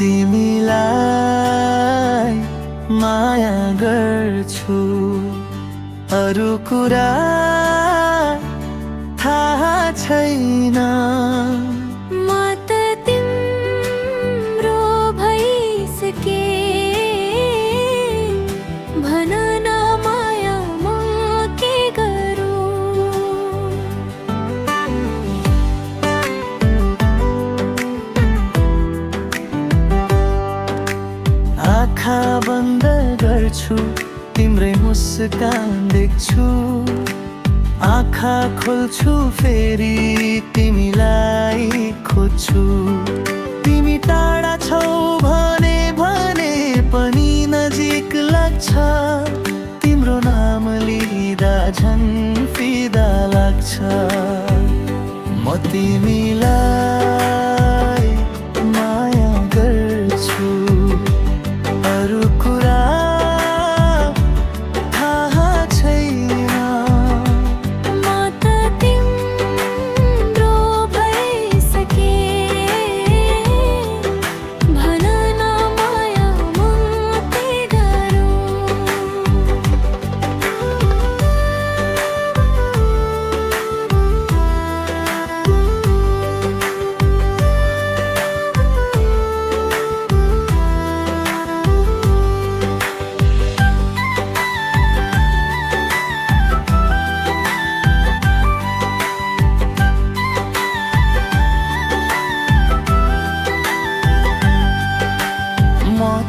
तिमीलाई माया गर्छु, अरू कुरा थाहा छैन। म त तिम्रो भइसके, भन न माया म के गरौँ। आँखा बन्द गर्छु, तिम्रै मुस्कान देख्छु। आँखा खोल्छु फेरि तिमीलाई खोज्छु। तिमी टाढा छौ भने पनि नजिक लाग्छ। तिम्रो नाम लिँदा झन् फिदा लाग्छ। म तिमीलाई माया गर्छु, अरू कुरा थाहा छैन। म त तिम्रो भइसके, भन न माया म के गरौँ।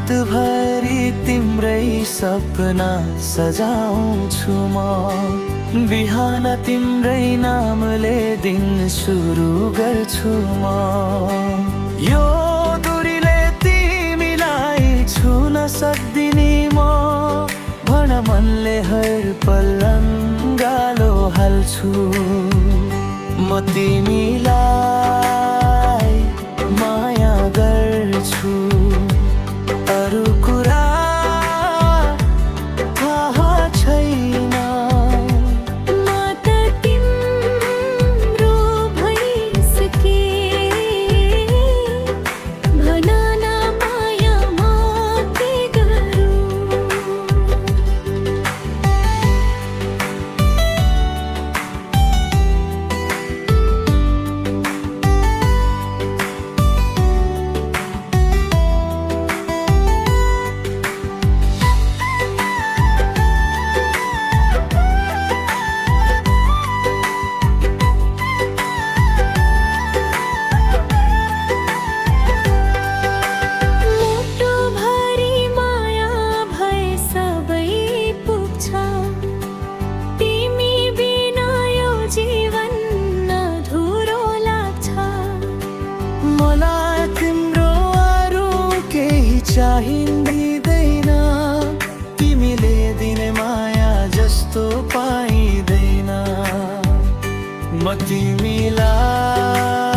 रातभरि तिम्रै सपना सजाउँछु म। बिहान तिम्रै नामले दिन सुरु गर्छु म। यो दूरीले तिमीलाई छुन सक्दिनी म। भन मनले हर पल गालो हाल्छु। म तिमीलाई माया गर्छु, अरू कुरा थाहा छैन। म त तिम्रो भइसके, भन न माया म के गरौँ। मलाई तिम्रो अरू केही चाहिँदैन। तिमीले दिने माया जस्तो पाइँदैन। म तिमीलाई